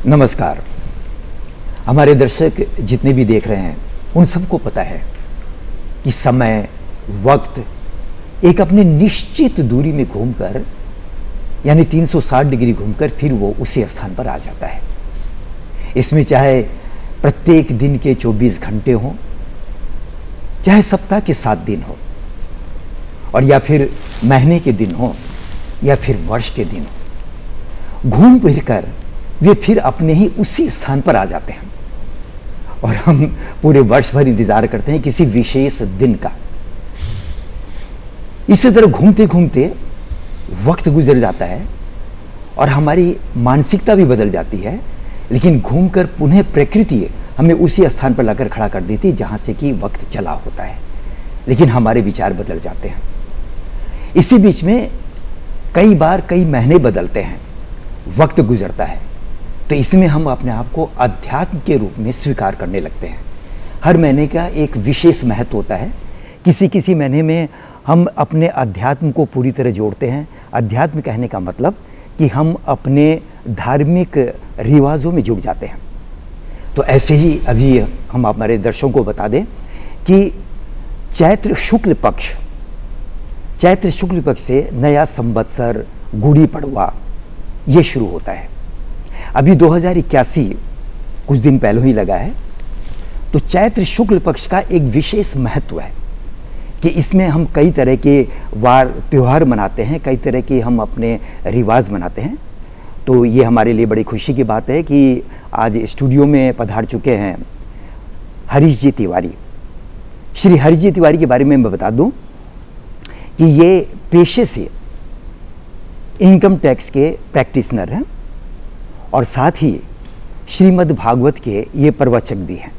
नमस्कार। हमारे दर्शक जितने भी देख रहे हैं उन सबको पता है कि समय, वक्त एक अपने निश्चित दूरी में घूमकर यानी 360 डिग्री घूमकर फिर वो उसी स्थान पर आ जाता है। इसमें चाहे प्रत्येक दिन के 24 घंटे हों, चाहे सप्ताह के 7 दिन हो, और या फिर महीने के दिन हो, या फिर वर्ष के दिन हो, घूम फिर कर वे फिर अपने ही उसी स्थान पर आ जाते हैं और हम पूरे वर्ष भर इंतजार करते हैं किसी विशेष दिन का। इसी तरह घूमते घूमते वक्त गुजर जाता है और हमारी मानसिकता भी बदल जाती है, लेकिन घूमकर पुनः प्रकृति हमें उसी स्थान पर लाकर खड़ा कर देती है जहां से कि वक्त चला होता है, लेकिन हमारे विचार बदल जाते हैं। इसी बीच में कई बार कई महीने बदलते हैं, वक्त गुजरता है, तो इसमें हम अपने आप को अध्यात्म के रूप में स्वीकार करने लगते हैं। हर महीने का एक विशेष महत्व होता है। किसी किसी महीने में हम अपने अध्यात्म को पूरी तरह जोड़ते हैं। अध्यात्म कहने का मतलब कि हम अपने धार्मिक रिवाजों में जुड़ जाते हैं। तो ऐसे ही अभी हम हमारे दर्शकों को बता दें कि चैत्र शुक्ल पक्ष से नया संवत्सर गुड़ी पड़वा ये शुरू होता है। अभी 2081 कुछ दिन पहले ही लगा है। तो चैत्र शुक्ल पक्ष का एक विशेष महत्व है कि इसमें हम कई तरह के वार त्यौहार मनाते हैं, कई तरह के हम अपने रिवाज मनाते हैं। तो ये हमारे लिए बड़ी खुशी की बात है कि आज स्टूडियो में पधार चुके हैं हरीश जी तिवारी। श्री हरीश जी तिवारी के बारे में मैं बता दूं कि ये पेशे से इनकम टैक्स के प्रैक्टिशनर हैं और साथ ही श्रीमद् भागवत के ये प्रवचक भी हैं।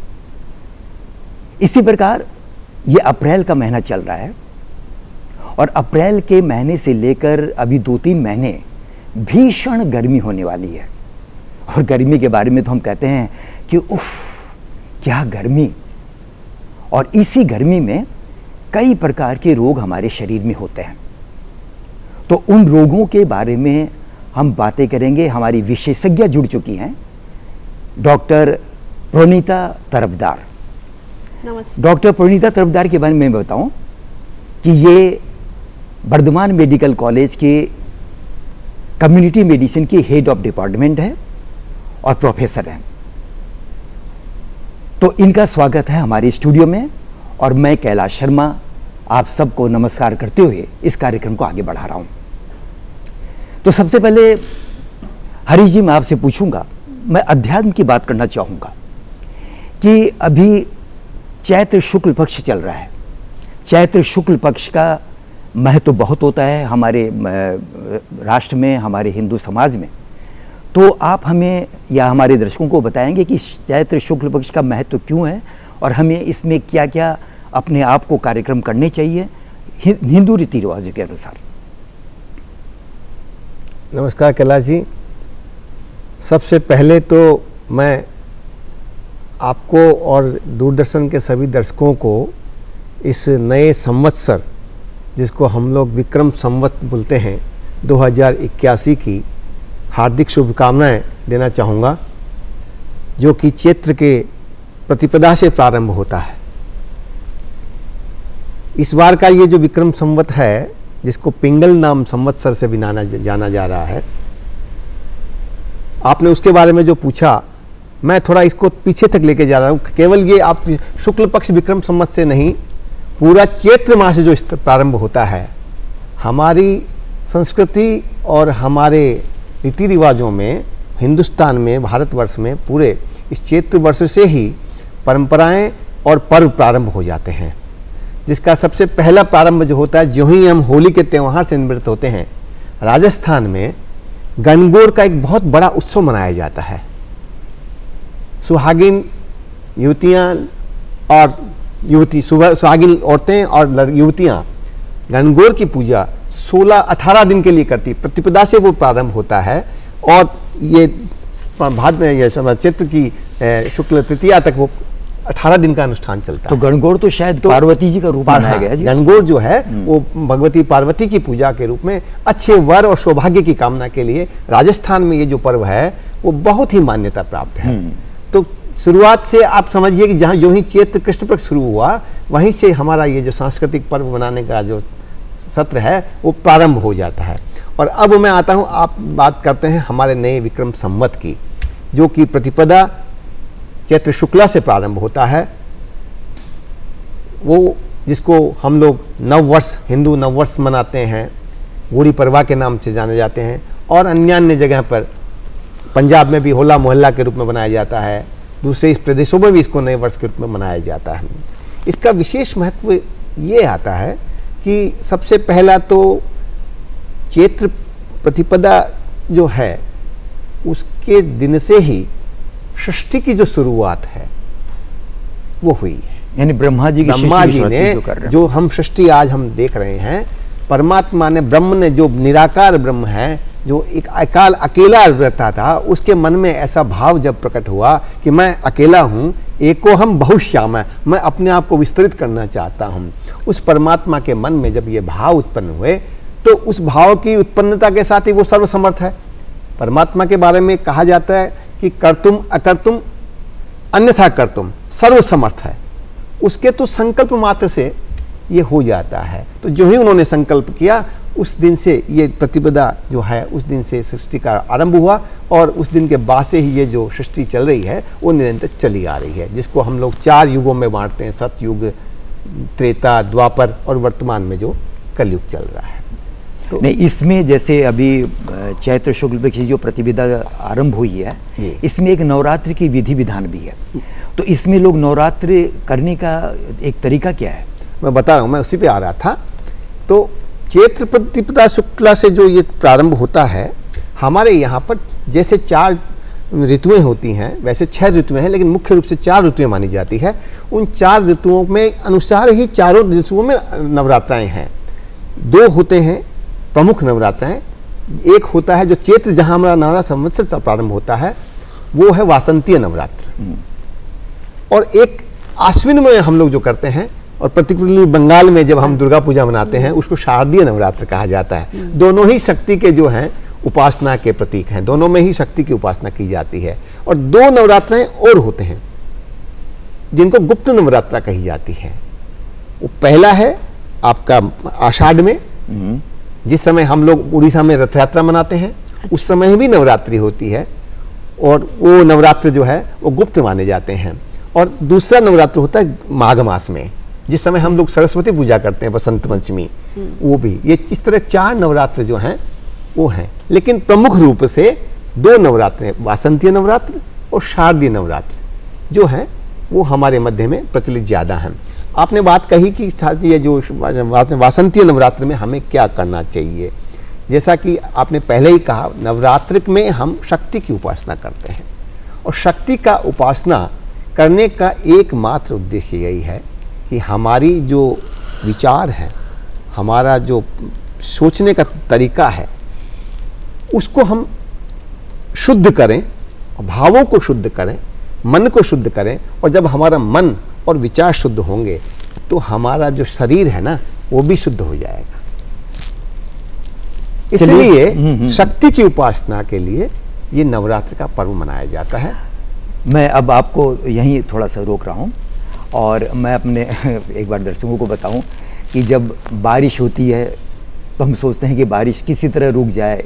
इसी प्रकार ये अप्रैल का महीना चल रहा है और अप्रैल के महीने से लेकर अभी 2-3 महीने भीषण गर्मी होने वाली है। और गर्मी के बारे में तो हम कहते हैं कि उफ क्या गर्मी। और इसी गर्मी में कई प्रकार के रोग हमारे शरीर में होते हैं। तो उन रोगों के बारे में हम बातें करेंगे। हमारी विशेषज्ञ जुड़ चुकी हैं, डॉक्टर प्रणीता तरफदार। नमस्ते। डॉक्टर प्रणीता तरफदार के बारे में मैं बताऊं कि ये वर्धमान मेडिकल कॉलेज के कम्युनिटी मेडिसिन की हेड ऑफ डिपार्टमेंट है और प्रोफेसर हैं। तो इनका स्वागत है हमारे स्टूडियो में और मैं कैलाश शर्मा आप सबको नमस्कार करते हुए इस कार्यक्रम को आगे बढ़ा रहा हूं। तो सबसे पहले हरीश जी मैं आपसे पूछूंगा, मैं अध्यात्म की बात करना चाहूँगा कि अभी चैत्र शुक्ल पक्ष चल रहा है। चैत्र शुक्ल पक्ष का महत्व बहुत होता है हमारे राष्ट्र में, हमारे हिंदू समाज में। तो आप हमें या हमारे दर्शकों को बताएंगे कि चैत्र शुक्ल पक्ष का महत्व क्यों है और हमें इसमें क्या क्या अपने आप को कार्यक्रम करने चाहिए हिंदू रीति रिवाजों के अनुसार। नमस्कार कैलाश जी। सबसे पहले तो मैं आपको और दूरदर्शन के सभी दर्शकों को इस नए संवत्सर, जिसको हम लोग विक्रम संवत बोलते हैं, 2081 की हार्दिक शुभकामनाएं देना चाहूँगा, जो कि चैत्र के प्रतिपदा से प्रारंभ होता है। इस बार का ये जो विक्रम संवत है, जिसको पिंगल नाम संवत्सर से भी जाना जा रहा है, आपने उसके बारे में जो पूछा, मैं थोड़ा इसको पीछे तक लेके जा रहा हूँ। केवल ये आप शुक्ल पक्ष विक्रम संवत से नहीं, पूरा चैत्र मास जो प्रारंभ होता है, हमारी संस्कृति और हमारे रीति रिवाजों में, हिंदुस्तान में, भारतवर्ष में पूरे इस चैत्र वर्ष से ही परंपराएं और पर्व प्रारंभ हो जाते हैं। जिसका सबसे पहला प्रारंभ जो होता है, जो ही हम होली के त्यौहार से निवृत्त होते हैं, राजस्थान में गणगौर का एक बहुत बड़ा उत्सव मनाया जाता है। सुहागिन युवतियाँ और सुहागिन औरतें और युवतियाँ गणगौर की पूजा 16-18 दिन के लिए करती, प्रतिपदा से वो प्रारंभ होता है और ये चैत्र की शुक्ल तृतीया तक वो 18 दिन का अनुष्ठान चलता तो है। गणगौर तो शायद पार्वती जी का रूप बनाया गया है जी। गणगौर जो है वो भगवती पार्वती की पूजा के रूप में अच्छे वर और सौभाग्य की कामना के लिए राजस्थान में ये जो पर्व है वो बहुत ही मान्यता प्राप्त है। तो शुरुआत से आप समझिए कि जहाँ जो ही चैत्र कृष्ण पक्ष शुरू हुआ वहीं से हमारा ये जो सांस्कृतिक पर्व मनाने का जो सत्र है वो प्रारंभ हो जाता है। और अब मैं आता हूँ, आप बात करते हैं हमारे नए विक्रम संवत की, जो कि प्रतिपदा चैत्र शुक्ला से प्रारंभ होता है, वो जिसको हम लोग नववर्ष, हिंदू नववर्ष मनाते हैं, गुड़ी पड़वा के नाम से जाने जाते हैं, और अन्य जगह पर पंजाब में भी होला मोहल्ला के रूप में मनाया जाता है, दूसरे इस प्रदेशों में भी इसको नए वर्ष के रूप में मनाया जाता है। इसका विशेष महत्व ये आता है कि सबसे पहला तो चैत्र प्रतिपदा जो है उसके दिन से ही सृष्टि की जो शुरुआत है वो हुई है। यानी ब्रह्मा जी ने जो हम सृष्टि आज हम देख रहे हैं, परमात्मा ने, ब्रह्म ने, जो निराकार ब्रह्म है, जो एक अकाल अकेला रहता था, उसके मन में ऐसा भाव जब प्रकट हुआ कि मैं अकेला हूँ, एको हम बहुश्याम है, मैं अपने आप को विस्तृत करना चाहता हूँ। उस परमात्मा के मन में जब ये भाव उत्पन्न हुए तो उस भाव की उत्पन्नता के साथ ही वो सर्वसमर्थ है। परमात्मा के बारे में कहा जाता है कि कर्तुम अकर्तुम अन्यथा कर्तुम सर्वसमर्थ है। उसके तो संकल्प मात्र से ये हो जाता है। तो जो ही उन्होंने संकल्प किया उस दिन से ये प्रतिपदा जो है उस दिन से सृष्टि का आरंभ हुआ, और उस दिन के बाद से ही ये जो सृष्टि चल रही है वो निरंतर चली आ रही है, जिसको हम लोग 4 युगों में बांटते हैं, सतयुग, त्रेता, द्वापर और वर्तमान में जो कलयुग चल रहा है। तो नहीं, इसमें जैसे अभी चैत्र शुक्ल पक्ष की जो प्रतिपदा आरंभ हुई है, इसमें एक नवरात्रि की विधि विधान भी है। तो इसमें लोग नवरात्रि करने का एक तरीका क्या है? मैं बता रहा हूँ, मैं उसी पे आ रहा था। तो चैत्र प्रतिपदा शुक्ला से जो ये प्रारंभ होता है, हमारे यहाँ पर जैसे 4 ऋतुएं होती हैं वैसे 6 ऋतुएं हैं, लेकिन मुख्य रूप से 4 ऋतुएं मानी जाती है। उन 4 ऋतुओं में अनुसार ही चारों ऋतुओं में नवरात्राएं हैं। 2 होते हैं प्रमुख नवरात्राएं। एक होता है जो चैत्र, जहाँ हमारा नवरा संवत्सर से प्रारंभ होता है, वो है वासंतीय नवरात्र। और एक आश्विन में हम लोग जो करते हैं, और पर्टिकुलरली बंगाल में जब हम दुर्गा पूजा मनाते हैं, उसको शारदीय नवरात्र कहा जाता है। दोनों ही शक्ति के जो हैं उपासना के प्रतीक हैं, दोनों में ही शक्ति की उपासना की जाती है। और 2 नवरात्राएं और होते हैं जिनको गुप्त नवरात्रा कही जाती है। वो पहला है आपका आषाढ़ में, जिस समय हम लोग उड़ीसा में रथ यात्रा मनाते हैं, उस समय भी नवरात्रि होती है, और वो नवरात्र जो है वो गुप्त माने जाते हैं। और दूसरा नवरात्र होता है माघ मास में, जिस समय हम लोग सरस्वती पूजा करते हैं, बसंत पंचमी, वो भी। ये इस तरह 4 नवरात्र जो हैं वो हैं, लेकिन प्रमुख रूप से 2 नवरात्र हैं, वासंतीय नवरात्र और शारदीय नवरात्र जो हैं वो हमारे मध्य में प्रचलित ज़्यादा हैं। आपने बात कही कि ये जो वासंतीय नवरात्र में हमें क्या करना चाहिए। जैसा कि आपने पहले ही कहा, नवरात्र में हम शक्ति की उपासना करते हैं, और शक्ति का उपासना करने का एकमात्र उद्देश्य यही है कि हमारी जो विचार है, हमारा जो सोचने का तरीका है, उसको हम शुद्ध करें, भावों को शुद्ध करें, मन को शुद्ध करें। और जब हमारा मन और विचार शुद्ध होंगे तो हमारा जो शरीर है ना वो भी शुद्ध हो जाएगा। इसलिए शक्ति की उपासना के लिए ये नवरात्र का पर्व मनाया जाता है। मैं अब आपको यहीं थोड़ा सा रोक रहा हूँ, और मैं अपने एक बार दर्शकों को बताऊं कि जब बारिश होती है तो हम सोचते हैं कि बारिश किसी तरह रुक जाए,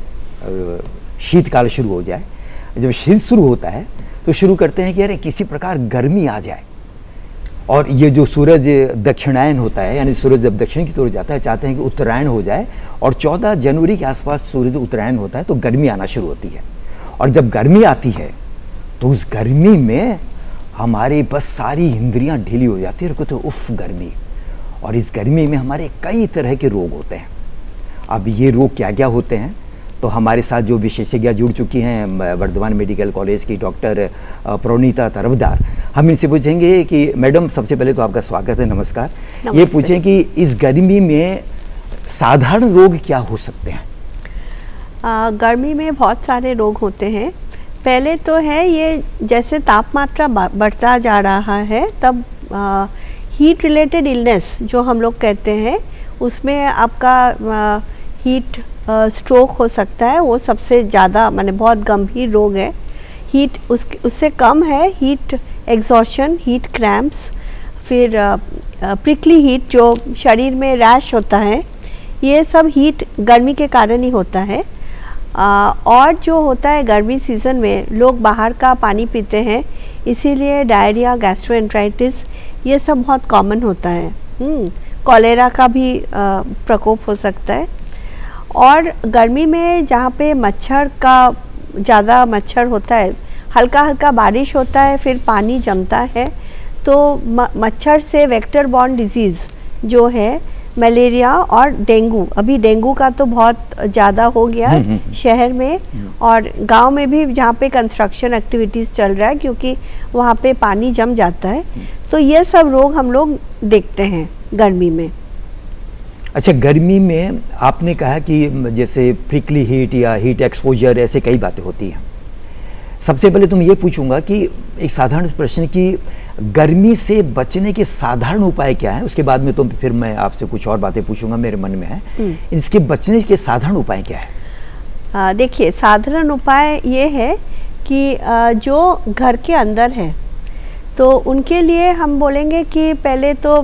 शीतकाल शुरू हो जाए। जब शीत शुरू होता है तो शुरू करते हैं कि अरे किसी प्रकार गर्मी आ जाए, और ये जो सूरज दक्षिणायन होता है, यानी सूरज जब दक्षिण की तरफ जाता है, चाहते हैं कि उत्तरायण हो जाए, और 14 जनवरी के आसपास सूरज उत्तरायण होता है तो गर्मी आना शुरू होती है। और जब गर्मी आती है तो उस गर्मी में हमारी बस सारी इंद्रियां ढीली हो जाती है, और कहते उफ गर्मी। और इस गर्मी में हमारे कई तरह के रोग होते हैं। अब ये रोग क्या क्या होते हैं, तो हमारे साथ जो विशेषज्ञ जुड़ चुकी हैं वर्धमान मेडिकल कॉलेज की डॉक्टर प्रोनीता तरफदार, हम इनसे पूछेंगे कि मैडम, सबसे पहले तो आपका स्वागत है, नमस्कार। ये पूछें कि इस गर्मी में साधारण रोग क्या हो सकते हैं? गर्मी में बहुत सारे रोग होते हैं, पहले तो है ये, जैसे तापमात्रा बढ़ता जा रहा है तब हीट रिलेटेड इलनेस जो हम लोग कहते हैं उसमें आपका हीट स्ट्रोक हो सकता है, वो सबसे ज़्यादा माने बहुत गंभीर रोग है। हीट उससे कम है हीट एग्जॉशन, हीट क्रैम्प्स, फिर प्रिकली हीट जो शरीर में रैश होता है, ये सब हीट गर्मी के कारण ही होता है। और जो होता है गर्मी सीज़न में लोग बाहर का पानी पीते हैं, इसीलिए डायरिया, गैस्ट्रोएंटराइटिस ये सब बहुत कॉमन होता है। कॉलेरा का भी प्रकोप हो सकता है। और गर्मी में जहाँ पे मच्छर का ज़्यादा मच्छर होता है, हल्का हल्का बारिश होता है, फिर पानी जमता है, तो मच्छर से वेक्टर बॉर्न डिजीज़ जो है मलेरिया और डेंगू, अभी डेंगू का तो बहुत ज़्यादा हो गया है शहर में और गांव में भी जहाँ पे कंस्ट्रक्शन एक्टिविटीज़ चल रहा है, क्योंकि वहाँ पे पानी जम जाता है। तो ये सब रोग हम लोग देखते हैं गर्मी में। अच्छा, गर्मी में आपने कहा कि जैसे प्रिकली हीट या हीट एक्सपोजर, ऐसे कई बातें होती हैं। सबसे पहले तुम ये पूछूंगा कि एक साधारण प्रश्न कि गर्मी से बचने के साधारण उपाय क्या हैं, उसके बाद में तो फिर मैं आपसे कुछ और बातें पूछूंगा, मेरे मन में है। इसके बचने के साधारण उपाय क्या है? देखिए, साधारण उपाय ये है कि जो घर के अंदर है तो उनके लिए हम बोलेंगे कि पहले तो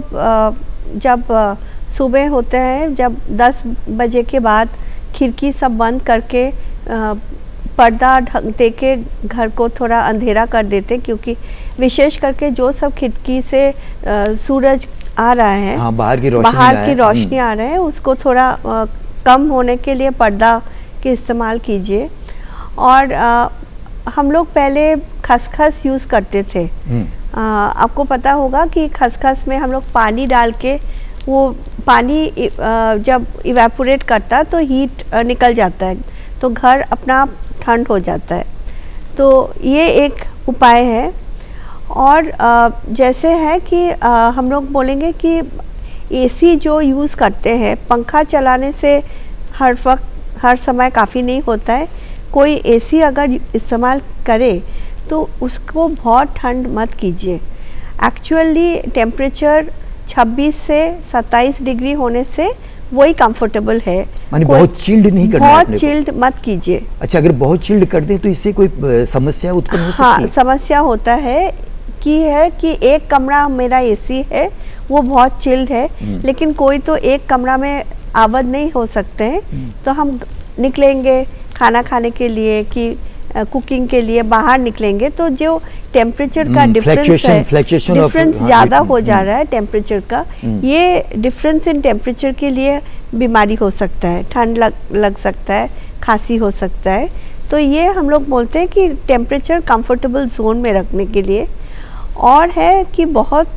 जब सुबह होते हैं, जब 10 बजे के बाद खिड़की सब बंद करके पर्दा ढक दे के घर को थोड़ा अंधेरा कर देते, क्योंकि विशेष करके जो सब खिड़की से सूरज आ रहा है, हाँ, बाहर की रोशनी आ रहा है, उसको थोड़ा कम होने के लिए पर्दा के इस्तेमाल कीजिए। और हम लोग पहले खसखस यूज़ करते थे। आपको पता होगा कि खसखस में हम लोग पानी डाल के, वो पानी जब इवेपोरेट करता तो हीट निकल जाता है, तो घर अपना ठंड हो जाता है। तो ये एक उपाय है। और जैसे है कि हम लोग बोलेंगे कि एसी जो यूज़ करते हैं, पंखा चलाने से हर वक्त हर समय काफ़ी नहीं होता है। कोई एसी अगर इस्तेमाल करे तो उसको बहुत ठंड मत कीजिए। एक्चुअली टेम्परेचर 26 से 27 डिग्री होने से वही कंफर्टेबल है। माने बहुत चिल्ड नहीं करना है, बहुत चिल्ड मत कीजिए। अच्छा, अगर बहुत चिल्ड कर दे तो इससे कोई समस्या उत्पन्न हो सकती है? हाँ, समस्या होता है कि एक कमरा मेरा एसी है, वो बहुत चिल्ड है, लेकिन कोई तो एक कमरा में आबद नहीं हो सकते हैं, तो हम निकलेंगे खाना खाने के लिए कि कुकिंग के लिए बाहर निकलेंगे, तो जो टेम्परेचर का डिफरेंस ज़्यादा हो जा रहा है टेम्परेचर का, ये डिफरेंस इन टेम्परेचर के लिए बीमारी हो सकता है, ठंड लग सकता है, खांसी हो सकता है। तो ये हम लोग बोलते हैं कि टेम्परेचर कंफर्टेबल जोन में रखने के लिए। और है कि बहुत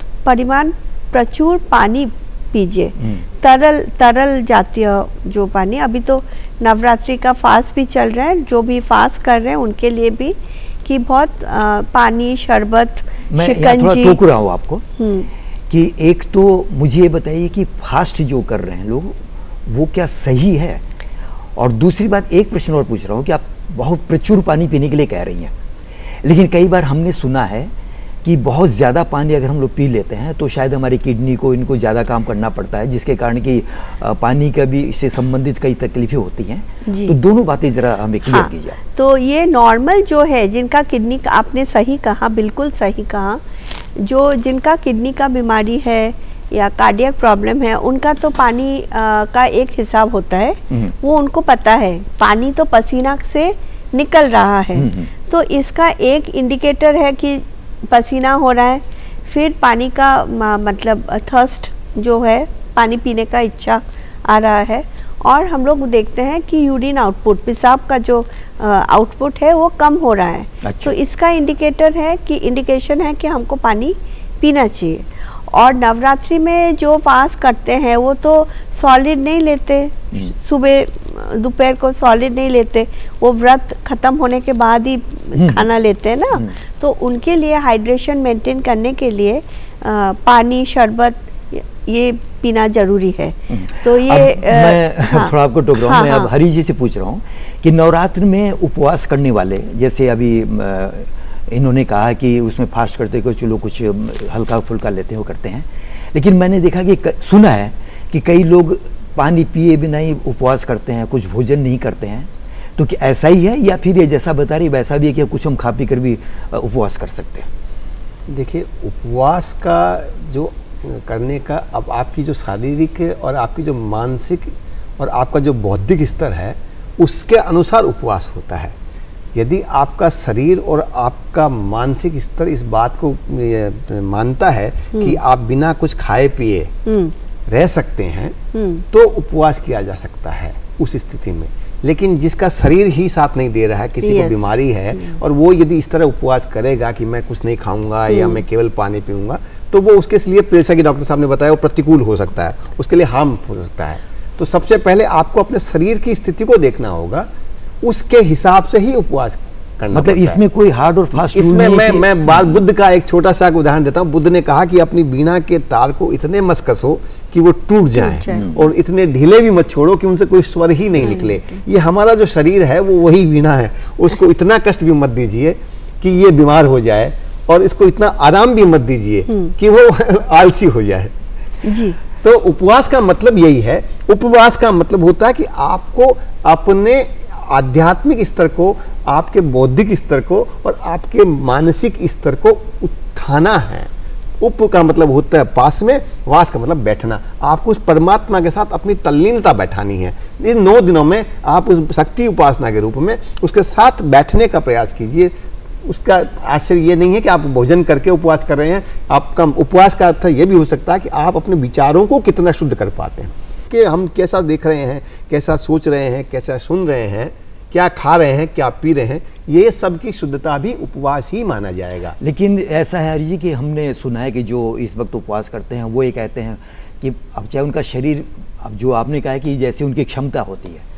प्रचुर पानी पीजिए, तरल जातीय जो पानी। अभी तो नवरात्रि का फास्ट भी चल रहा है, जो भी फास्ट कर रहे हैं उनके लिए भी कि बहुत पानी, शरबत, शिकंजी। मैं थोड़ा टोक रहा हूँ आपको कि एक तो मुझे ये बताइए कि फास्ट जो कर रहे हैं लोग, वो क्या सही है? और दूसरी बात, एक प्रश्न और पूछ रहा हूँ कि आप बहुत प्रचुर पानी पीने के लिए कह रही हैं, लेकिन कई बार हमने सुना है कि बहुत ज़्यादा पानी अगर हम लोग पी लेते हैं तो शायद हमारी किडनी को, इनको ज़्यादा काम करना पड़ता है, जिसके कारण कि पानी का भी इससे संबंधित कई तकलीफें होती हैं। तो दोनों बातें ज़रा हमें क्लियर कीजिए। तो ये नॉर्मल जो है, जिनका किडनी का, आपने सही कहा, बिल्कुल सही कहा, जो जिनका किडनी का बीमारी है या कार्डियक प्रॉब्लम है, उनका तो पानी का एक हिसाब होता है, वो उनको पता है, पानी तो पसीना से निकल रहा है, तो इसका एक इंडिकेटर है कि पसीना हो रहा है, फिर पानी का मतलब थर्स्ट जो है, पानी पीने का इच्छा आ रहा है। और हम लोग देखते हैं कि यूरिन आउटपुट, पेशाब का जो आउटपुट है वो कम हो रहा है। अच्छा। तो इसका इंडिकेशन है कि हमको पानी पीना चाहिए। और नवरात्रि में जो फास्ट करते हैं वो तो सॉलिड नहीं लेते, सुबह दोपहर को सॉलिड नहीं लेते, वो व्रत खत्म होने के बाद ही खाना लेते हैं ना, तो उनके लिए हाइड्रेशन मेंटेन करने के लिए पानी, शरबत ये पीना जरूरी है। तो ये मैं थोड़ा आपको टोक रहा हूँ, मैं हाँ। अब हरी जी से पूछ रहा हूँ कि नवरात्र में उपवास करने वाले, जैसे अभी इन्होंने कहा कि उसमें फास्ट करते कुछ लोग कुछ हल्का फुल्का लेते हो करते हैं, लेकिन मैंने देखा कि सुना है कि कई लोग पानी पिए बिना ही उपवास करते हैं, कुछ भोजन नहीं करते हैं। तो क्या ऐसा ही है या फिर ये जैसा बता रही वैसा भी है कि कुछ हम खा पी कर भी उपवास कर सकते हैं? देखिए, उपवास का जो करने का, अब आपकी जो शारीरिक और आपकी जो मानसिक और आपका जो बौद्धिक स्तर है उसके अनुसार उपवास होता है। यदि आपका शरीर और आपका मानसिक स्तर इस बात को मानता है कि आप बिना कुछ खाए पिए रह सकते हैं तो उपवास किया जा सकता है उस स्थिति में। लेकिन जिसका शरीर ही साथ नहीं दे रहा है, किसी को बीमारी है और वो यदि इस तरह उपवास करेगा कि मैं कुछ नहीं खाऊंगा या मैं केवल पानी पीऊंगा, तो वो उसके लिए, जैसा कि डॉक्टर साहब ने बताया, वो प्रतिकूल हो सकता है, उसके लिए हार्मफुल हो सकता है। तो सबसे पहले आपको अपने शरीर की स्थिति को देखना होगा, उसके हिसाब से ही उपवास करना। मतलब इसमें कोई हार्ड और फास्ट इसमें मैं बात बुद्ध का एक छोटा सा उदाहरण देता हूँ। बुद्ध ने कहा कि अपनी बीणा के तार को इतने मत कसो कि वो टूट जाएं और इतने ढीले भी मत छोड़ो कि उनसे कोई स्वर ही नहीं निकले। ये हमारा जो शरीर है वो वही बीणा है, उसको इतना कष्ट भी मत दीजिए कि ये बीमार हो जाए और इसको इतना आराम भी मत दीजिए कि वो आलसी हो जाए जी। तो उपवास का मतलब यही है। उपवास का मतलब होता है कि आपको अपने आध्यात्मिक स्तर को, आपके बौद्धिक स्तर को और आपके मानसिक स्तर को उठाना है। उप का मतलब होता है पास में, वास का मतलब बैठना। आपको उस परमात्मा के साथ अपनी तल्लीनता बैठानी है। इन 9 दिनों में आप उस शक्ति उपासना के रूप में उसके साथ बैठने का प्रयास कीजिए। उसका आश्चर्य ये नहीं है कि आप भोजन करके उपवास कर रहे हैं। आपका उपवास का अर्थ ये भी हो सकता है कि आप अपने विचारों को कितना शुद्ध कर पाते हैं, कि हम कैसा देख रहे हैं, कैसा सोच रहे हैं, कैसा सुन रहे हैं, क्या खा रहे हैं, क्या पी रहे हैं, ये सब की शुद्धता भी उपवास ही माना जाएगा। लेकिन ऐसा है हरि जी कि हमने सुना है कि जो इस वक्त उपवास करते हैं वो ये कहते हैं कि अब चाहे उनका शरीर, अब जो आपने कहा कि जैसे उनकी क्षमता होती है,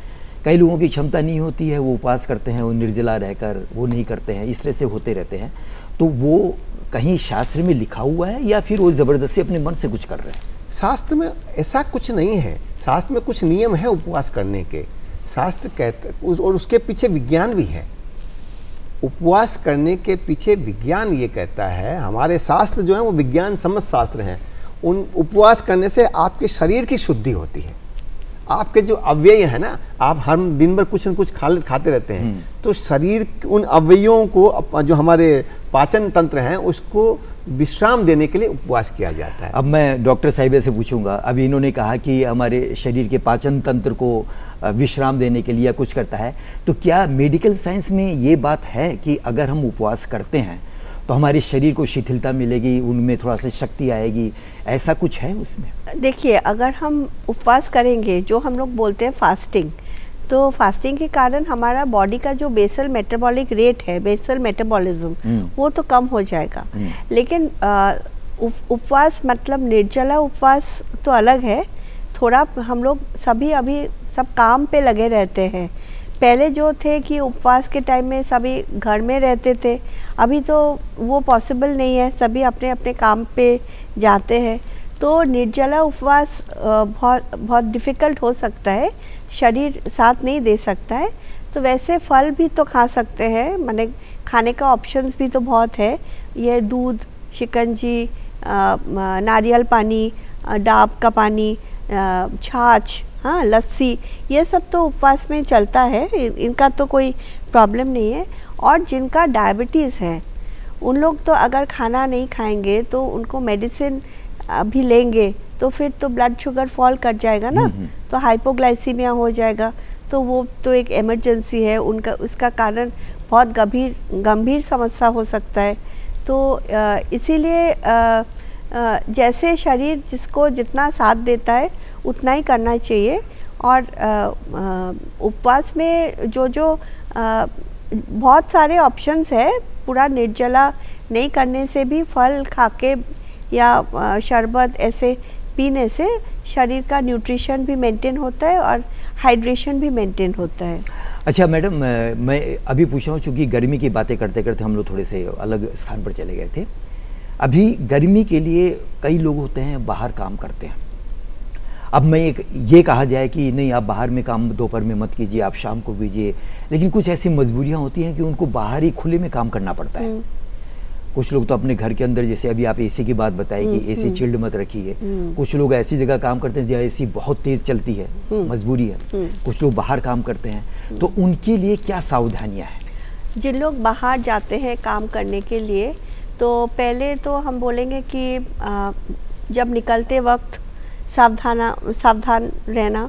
कई लोगों की क्षमता नहीं होती है, वो उपवास करते हैं, वो निर्जला रहकर वो नहीं करते हैं, इस तरह से होते रहते हैं। तो वो कहीं शास्त्र में लिखा हुआ है या फिर वो ज़बरदस्ती अपने मन से कुछ कर रहे हैं? शास्त्र में ऐसा कुछ नहीं है। शास्त्र में कुछ नियम है उपवास करने के, शास्त्र कहते और उसके पीछे विज्ञान भी है। उपवास करने के पीछे विज्ञान ये कहता है, हमारे शास्त्र जो है वो विज्ञान सम्मत शास्त्र हैं। उन उपवास करने से आपके शरीर की शुद्धि होती है। आपके जो अव्यय है ना, आप हर दिन भर कुछ न कुछ खाते रहते हैं, तो शरीर उन अवयवों को, जो हमारे पाचन तंत्र हैं, उसको विश्राम देने के लिए उपवास किया जाता है। अब मैं डॉक्टर साहिबा से पूछूंगा, अभी इन्होंने कहा कि हमारे शरीर के पाचन तंत्र को विश्राम देने के लिए कुछ करता है, तो क्या मेडिकल साइंस में ये बात है कि अगर हम उपवास करते हैं तो हमारे शरीर को शिथिलता मिलेगी, उनमें थोड़ा सा शक्ति आएगी, ऐसा कुछ है उसमें? देखिए, अगर हम उपवास करेंगे, जो हम लोग बोलते हैं फास्टिंग, तो फास्टिंग के कारण हमारा बॉडी का जो बेसल मेटाबॉलिक रेट है, बेसल मेटाबॉलिज्म, वो तो कम हो जाएगा। लेकिन उपवास मतलब निर्जला उपवास तो अलग है। थोड़ा हम लोग सभी अभी सब काम पे लगे रहते हैं। पहले जो थे कि उपवास के टाइम में सभी घर में रहते थे, अभी तो वो पॉसिबल नहीं है, सभी अपने अपने काम पे जाते हैं। तो निर्जला उपवास बहुत डिफ़िकल्ट हो सकता है, शरीर साथ नहीं दे सकता है। तो वैसे फल भी तो खा सकते हैं, माने खाने का ऑप्शंस भी तो बहुत है। ये दूध, शिकंजी, नारियल पानी, डाब का पानी, छाछ, हाँ, लस्सी, ये सब तो उपवास में चलता है, इनका तो कोई प्रॉब्लम नहीं है। और जिनका डायबिटीज़ है, उन लोग तो अगर खाना नहीं खाएंगे तो उनको मेडिसिन भी लेंगे तो फिर तो ब्लड शुगर फॉल कर जाएगा ना, तो हाइपोग्लाइसीमिया हो जाएगा। तो वो तो एक इमरजेंसी है उनका, उसका कारण बहुत गंभीर समस्या हो सकता है। तो इसीलिए जैसे शरीर जिसको जितना साथ देता है उतना ही करना चाहिए। और उपवास में जो बहुत सारे ऑप्शंस है, पूरा निर्जला नहीं करने से भी फल खाके या शरबत ऐसे पीने से शरीर का न्यूट्रिशन भी मेंटेन होता है और हाइड्रेशन भी मेंटेन होता है। अच्छा मैडम, मैं अभी पूछ रहा हूँ, चूँकि गर्मी की बातें करते करते हम लोग थोड़े से अलग स्थान पर चले गए थे। अभी गर्मी के लिए कई लोग होते हैं बाहर काम करते हैं। अब मैं ये कहा जाए कि नहीं आप बाहर में काम दोपहर में मत कीजिए, आप शाम को कीजिए, लेकिन कुछ ऐसी मजबूरियां होती हैं कि उनको बाहर ही खुले में काम करना पड़ता है। कुछ लोग तो अपने घर के अंदर, जैसे अभी आप एसी की बात बताई कि एसी चिल्ड मत रखिए, कुछ लोग ऐसी जगह काम करते हैं जहाँ एसी बहुत तेज चलती है, मजबूरी है। कुछ लोग बाहर काम करते हैं, तो उनके लिए क्या सावधानियां हैं? जिन लोग बाहर जाते हैं काम करने के लिए, तो पहले तो हम बोलेंगे कि जब निकलते वक्त सावधान रहना,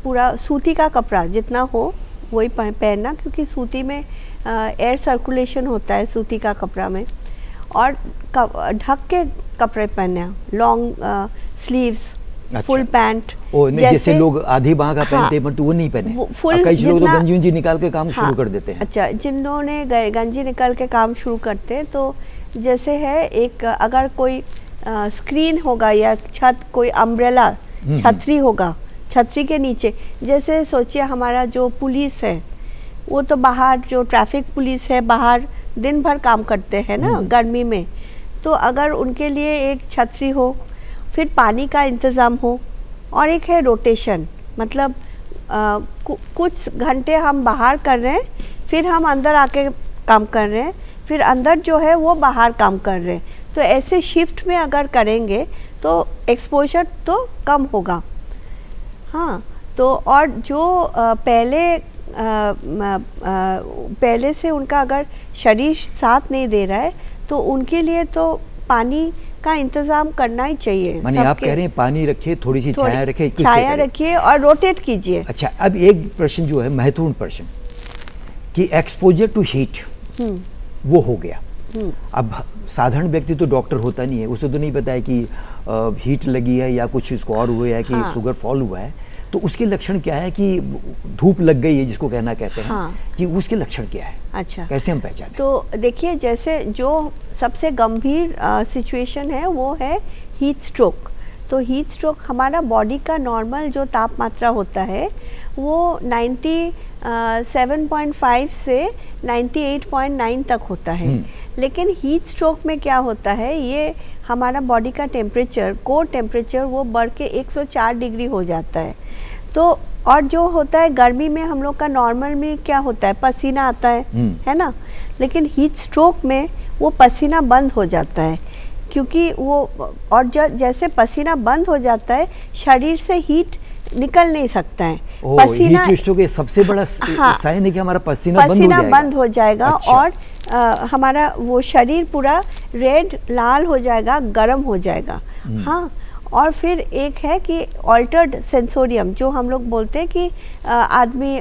पूरा सूती का कपड़ा जितना हो वही पहनना, क्योंकि सूती में एयर सर्कुलेशन होता है सूती का कपड़ा में, और ढक के कपड़े पहनना, लॉन्ग स्लीव्स, फुल पैंट। जैसे लोग आधी बांह का पहनते हैं, तो वो नहीं पहने। कई लोग तो गंजी उंजी निकाल के काम शुरू कर देते हैं। अच्छा, जिन्होंने गंजी निकाल के काम शुरू करते हैं, तो जैसे है एक, अगर कोई स्क्रीन होगा या छत, कोई अम्ब्रेला छतरी होगा, छतरी के नीचे, जैसे सोचिए हमारा जो पुलिस है वो तो बाहर, जो ट्रैफिक पुलिस है बाहर दिन भर काम करते हैं ना गर्मी में, तो अगर उनके लिए एक छतरी हो, फिर पानी का इंतज़ाम हो, और एक है रोटेशन, मतलब कुछ घंटे हम बाहर कर रहे हैं, फिर हम अंदर आके काम कर रहे हैं, फिर अंदर जो है वो बाहर काम कर रहे हैं। तो ऐसे शिफ्ट में अगर करेंगे तो एक्सपोजर तो कम होगा। हाँ, तो और जो पहले से उनका अगर शरीर साथ नहीं दे रहा है, तो उनके लिए तो पानी का इंतजाम करना ही चाहिए। माने आप कह रहे हैं पानी रखिए, थोड़ी सी छाया रखिए, छाया रखिए और रोटेट कीजिए। अच्छा, अब एक प्रश्न जो है महत्वपूर्ण प्रश्न, कि एक्सपोजर टू हीट वो हो गया। अब साधारण व्यक्ति तो डॉक्टर होता नहीं है, उसे तो नहीं पता है कि हीट लगी है या कुछ इसको और हुआ है कि शुगर फॉल हुआ है, तो उसके लक्षण क्या है, कि धूप लग गई है जिसको कहना कहते हैं, कि उसके लक्षण क्या है? अच्छा, कैसे हम पहचानें? तो देखिए, जैसे जो सबसे गंभीर सिचुएशन है वो है हीट स्ट्रोक। तो हीट स्ट्रोक, हमारा बॉडी का नॉर्मल जो तापमात्रा होता है वो 97.5 से 98.9 तक होता है, लेकिन हीट स्ट्रोक में क्या होता है, ये हमारा बॉडी का टेम्परेचर, कोर टेम्परेचर, वो बढ़ के 104 डिग्री हो जाता है। तो और जो होता है गर्मी में हम लोग का नॉर्मल में क्या होता है, पसीना आता है ना, लेकिन हीट स्ट्रोक में वो पसीना बंद हो जाता है, क्योंकि वो, और जैसे पसीना बंद हो जाता है, शरीर से हीट निकल नहीं सकता है। पसीना हीट स्ट्रोक के सबसे बड़ा साइन है कि हमारा पसीना बंद हो जाएगा। अच्छा। और हमारा वो शरीर पूरा रेड, लाल हो जाएगा, गर्म हो जाएगा। हाँ, और फिर एक है कि ऑल्टर्ड सेंसोरियम, जो हम लोग बोलते हैं कि आदमी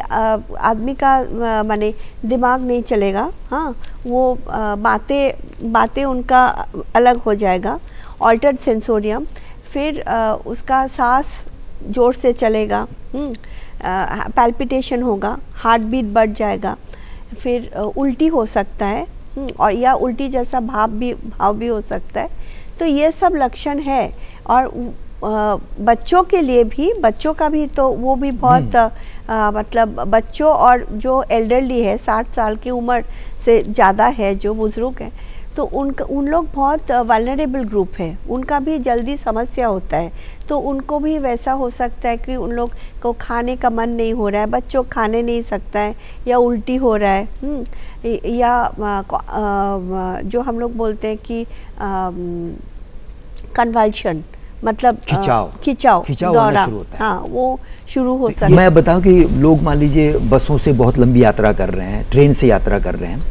का माने दिमाग नहीं चलेगा। हाँ, वो बातें उनका अलग हो जाएगा, ऑल्टर्ड सेंसोरियम। फिर उसका सांस जोर से चलेगा, पैल्पिटेशन होगा, हार्ट बीट बढ़ जाएगा, फिर उल्टी हो सकता है, और या उल्टी जैसा भाव भी हो सकता है। तो ये सब लक्षण है। और बच्चों के लिए भी, बच्चों का भी तो वो भी बहुत मतलब बच्चों और जो एल्डरली है, 60 साल की उम्र से ज़्यादा है, जो बुज़ुर्ग हैं, तो उन लोग बहुत वल्नरेबल ग्रुप है, उनका भी जल्दी समस्या होता है। तो उनको भी वैसा हो सकता है कि उन लोग को खाने का मन नहीं हो रहा है, बच्चों खाने नहीं सकता है, या उल्टी हो रहा है, या जो हम लोग बोलते हैं कि कन्वल्शन, मतलब खिंचाव दौरा, हाँ, वो शुरू हो सकता है। मैं बताऊं कि लोग मान लीजिए बसों से बहुत लंबी यात्रा कर रहे हैं, ट्रेन से यात्रा कर रहे हैं,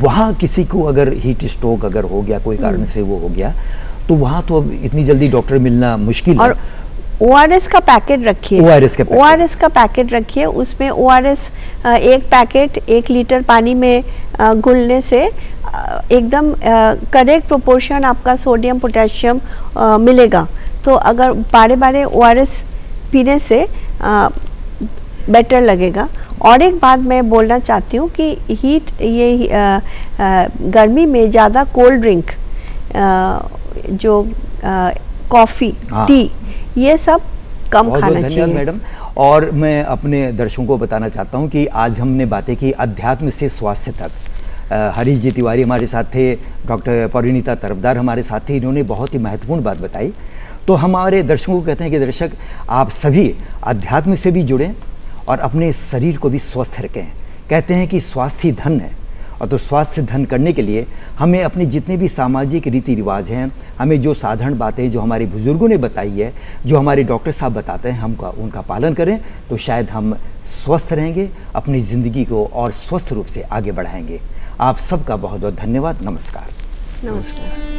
वहाँ किसी को अगर हीट स्ट्रोक अगर हो गया, कोई कारण से वो हो गया, तो वहाँ तो अब इतनी जल्दी डॉक्टर मिलना मुश्किल है। और ORS का पैकेट रखिए, ORS का पैकेट रखिए, उसमें ORS एक पैकेट 1 लीटर पानी में घुलने से एकदम करेक्ट प्रोपोर्शन आपका सोडियम पोटेशियम मिलेगा। तो अगर बारे ORS पीने से बेटर लगेगा। और एक बात मैं बोलना चाहती हूँ कि गर्मी में ज़्यादा कोल्ड ड्रिंक, जो कॉफ़ी, टी, ये सब कम खाना चाहिए। मैडम, और मैं अपने दर्शकों को बताना चाहता हूँ कि आज हमने बातें की अध्यात्म से स्वास्थ्य तक, हरीश जी तिवारी हमारे साथ थे, डॉक्टर परिणीता तरफदार हमारे साथ थे, इन्होंने बहुत ही महत्वपूर्ण बात बताई। तो हमारे दर्शकों को कहते हैं कि दर्शक आप सभी अध्यात्म से भी जुड़ें और अपने शरीर को भी स्वस्थ रखें। कहते हैं कि स्वास्थ्य ही धन है, और तो स्वास्थ्य धन करने के लिए हमें अपने जितने भी सामाजिक रीति रिवाज हैं, हमें जो साधारण बातें जो हमारे बुजुर्गों ने बताई है, जो हमारे डॉक्टर साहब बताते हैं, हम उनका पालन करें तो शायद हम स्वस्थ रहेंगे, अपनी ज़िंदगी को और स्वस्थ रूप से आगे बढ़ाएंगे। आप सबका बहुत बहुत धन्यवाद। नमस्कार। नमस्कार।